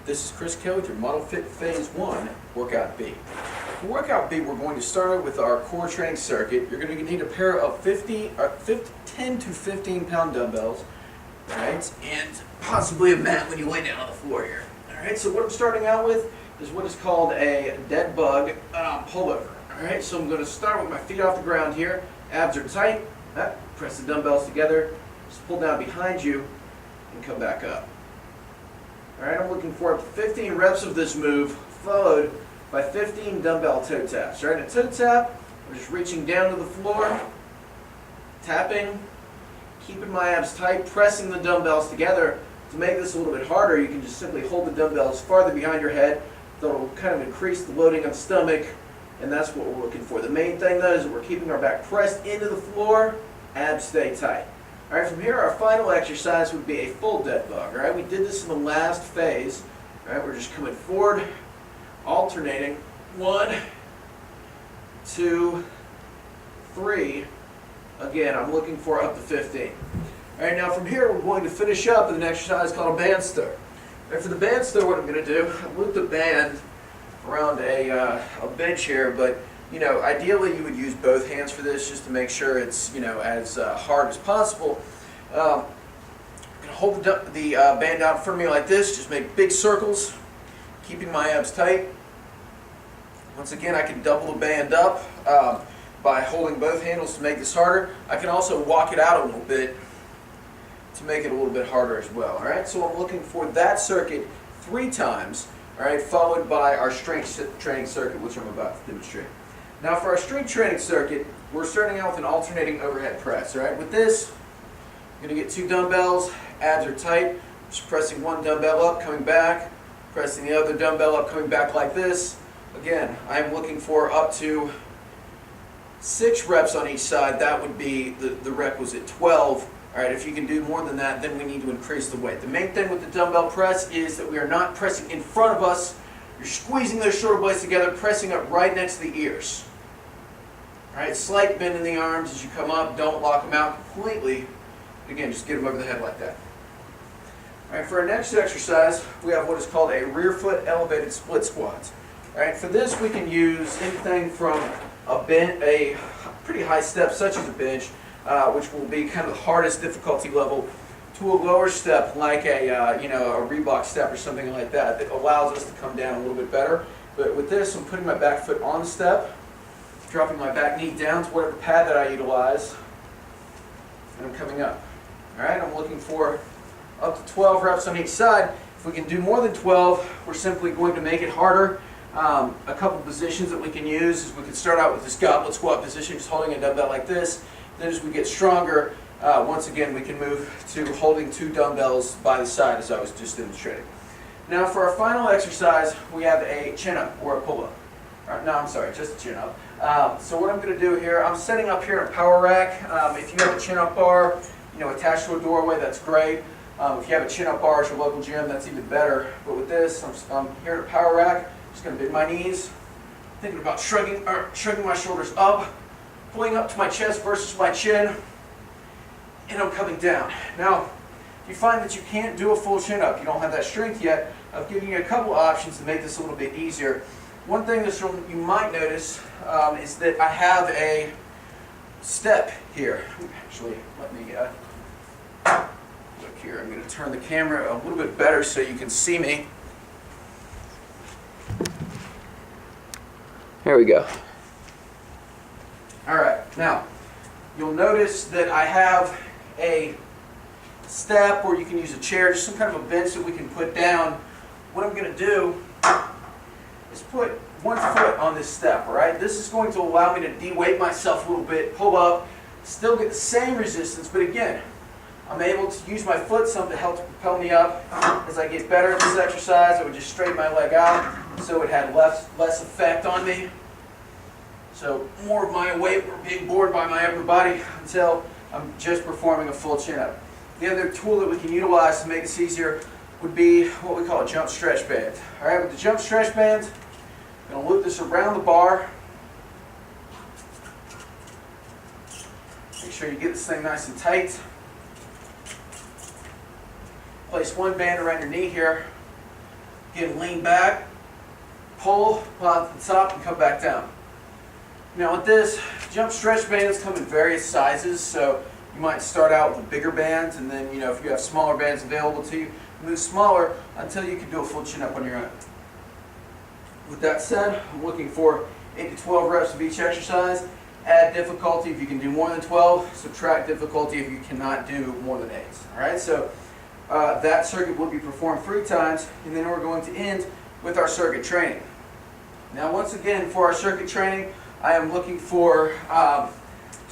This is Chris Kelly with your Modelfit Phase 1 Workout B. For Workout B, we're going to start with our core training circuit. You're going to need a pair of 10 to 15 pound dumbbells, right? And possibly a mat when you lay down on the floor here. Alright, so what I'm starting out with is what is called a dead bug pullover. Alright, so I'm going to start with my feet off the ground here. Abs are tight. Press the dumbbells together. Just pull down behind you and come back up. Alright, I'm looking for up to 15 reps of this move, followed by 15 dumbbell toe taps. Alright, a toe tap, I'm just reaching down to the floor, tapping, keeping my abs tight, pressing the dumbbells together. To make this a little bit harder, you can just simply hold the dumbbells farther behind your head. That'll kind of increase the loading on the stomach, and that's what we're looking for. The main thing though is that we're keeping our back pressed into the floor, abs stay tight. Alright, from here our final exercise would be a full dead bug. Alright, we did this in the last phase. Alright, we're just coming forward, alternating. 1, 2, 3. Again, I'm looking for up to 15. Alright, now from here we're going to finish up with an exercise called a band stir. Alright, for the band stir, what I'm going to do, I've looped the band around a bench here, but ideally you would use both hands for this just to make sure it's as hard as possible. I'm going to hold the band out in front of me like this, just make big circles, keeping my abs tight. Once again, I can double the band up by holding both handles to make this harder. I can also walk it out a little bit to make it a little bit harder as well. Alright, so I'm looking for that circuit 3 times, alright, followed by our strength training circuit, which I'm about to demonstrate. Now for our strength training circuit, we're starting out with an alternating overhead press. Alright, with this, I'm going to get 2 dumbbells, abs are tight, just pressing one dumbbell up, coming back, pressing the other dumbbell up, coming back like this. Again, I'm looking for up to 6 reps on each side. That would be the requisite 12. Alright, if you can do more than that, then we need to increase the weight. The main thing with the dumbbell press is that we are not pressing in front of us. You're squeezing those shoulder blades together, pressing up right next to the ears. Alright, slight bend in the arms as you come up. Don't lock them out completely. Again, just get them over the head like that. Alright, for our next exercise, we have what is called a rear foot elevated split squats. Alright, for this we can use anything from a pretty high step such as a bench, which will be kind of the hardest difficulty level, to a lower step like a Reebok step or something like that that allows us to come down a little bit better. But with this, I'm putting my back foot on the step, dropping my back knee down to whatever pad that I utilize, and I'm coming up. Alright, I'm looking for up to 12 reps on each side. If we can do more than 12, we're simply going to make it harder. A couple positions that we can use is we can start out with this goblet squat position, just holding a dumbbell like this. Then as we get stronger, once again we can move to holding 2 dumbbells by the side as I was just demonstrating. Now for our final exercise, we have a chin-up or a pull-up. No, I'm sorry, just a chin-up. So what I'm going to do here, I'm setting up here a power rack. If you have a chin-up bar, attached to a doorway, that's great. If you have a chin-up bar at your local gym, that's even better. But with this, I'm here at a power rack. Just going to bend my knees, thinking about shrugging my shoulders up, pulling up to my chest versus my chin, and I'm coming down. Now, if you find that you can't do a full chin-up, you don't have that strength yet, I've given you a couple options to make this a little bit easier. One thing that you might notice is that I have a step here. Actually, let me look here. I'm going to turn the camera a little bit better so you can see me. Here we go. Alright, now you'll notice that I have a step, or you can use a chair, just some kind of a bench that we can put down. What I'm going to do is put one foot on this step, alright? This is going to allow me to de-weight myself a little bit, pull up, still get the same resistance, but again, I'm able to use my foot some to help to propel me up. As I get better at this exercise, I would just straighten my leg out so it had less effect on me. So more of my weight being borne by my upper body until I'm just performing a full chin-up. The other tool that we can utilize to make this easier would be what we call a jump stretch band. Alright, with the jump stretch band, I'm going to loop this around the bar. Make sure you get this thing nice and tight. Place one band around your knee here. Again, lean back, pull, pop to the top, and come back down. Now with this, jump stretch bands come in various sizes, so you might start out with the bigger bands, and then if you have smaller bands available to you, move smaller until you can do a full chin-up on your own. With that said, I'm looking for 8 to 12 reps of each exercise. Add difficulty if you can do more than 12. Subtract difficulty if you cannot do more than 8. Alright, so that circuit will be performed 3 times, and then we're going to end with our circuit training. Now once again, for our circuit training, I am looking for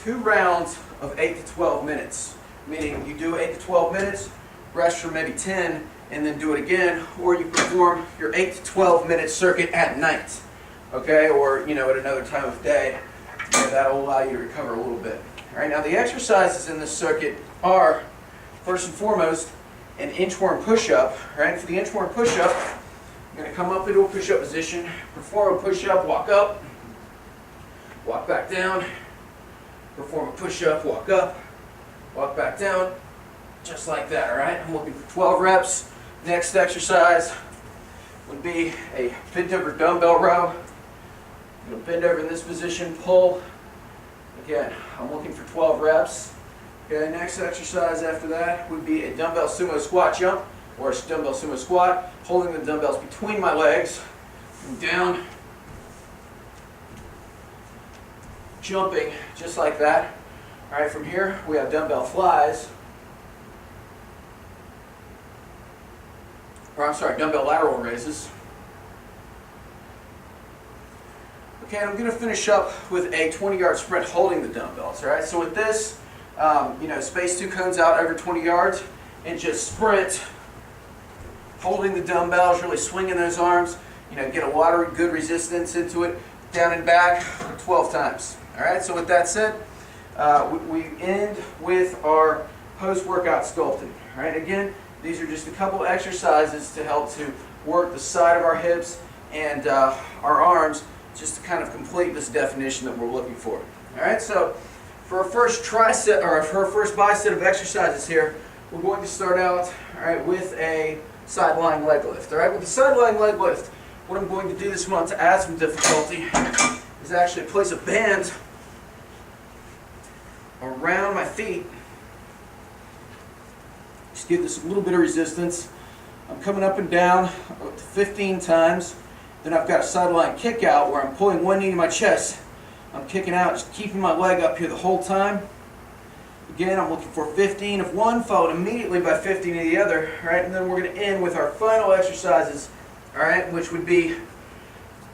2 rounds of 8 to 12 minutes. Meaning you do 8 to 12 minutes, rest for maybe 10, and then do it again, or you perform your 8 to 12 minute circuit at night. Okay, or at another time of day. That'll allow you to recover a little bit. Alright, now the exercises in this circuit are, first and foremost, an inchworm push-up. Right, for the inchworm push-up, I'm going to come up into a push-up position, perform a push-up, walk up, walk back down, perform a push-up, walk up, walk back down, just like that. Alright, I'm looking for 12 reps. Next exercise would be a bent over dumbbell row. I'm going to bend over in this position, pull. Again, I'm looking for 12 reps. Okay, next exercise after that would be a dumbbell sumo squat jump, or a dumbbell sumo squat, holding the dumbbells between my legs, and down, jumping just like that. Alright, from here we have dumbbell flies, dumbbell lateral raises. Okay, I'm going to finish up with a 20-yard sprint holding the dumbbells. All right, so with this, space 2 cones out over 20 yards and just sprint, holding the dumbbells, really swinging those arms. Get a lot of good resistance into it, down and back 12 times. All right, so with that said, we end with our post-workout sculpting. All right, again, these are just a couple exercises to help to work the side of our hips and our arms, just to kind of complete this definition that we're looking for. All right, so for our first tricep, or for our first bicep of exercises here, we're going to start out, all right, with a side lying leg lift. All right, with the side lying leg lift, what I'm going to do this month to add some difficulty is actually place a band around my feet. Just give this a little bit of resistance. I'm coming up and down up to 15 times. Then I've got a sideline kick out where I'm pulling one knee to my chest. I'm kicking out, just keeping my leg up here the whole time. Again, I'm looking for 15 of one, followed immediately by 15 of the other. All right, and then we're going to end with our final exercises, all right, which would be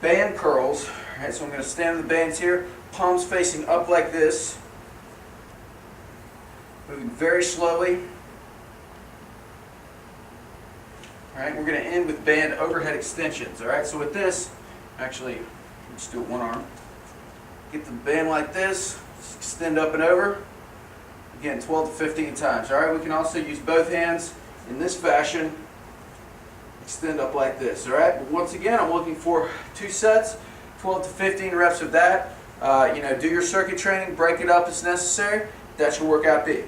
band curls. All right, so I'm going to stand on the bands here, palms facing up like this, moving very slowly. All right, we're going to end with band overhead extensions. All right, so with this, actually, let's do it one arm. Get the band like this, extend up and over. Again, 12 to 15 times. All right, we can also use both hands in this fashion, extend up like this. All right, but once again, I'm looking for 2 sets, 12 to 15 reps of that. Do your circuit training, break it up as necessary. That's your workout B.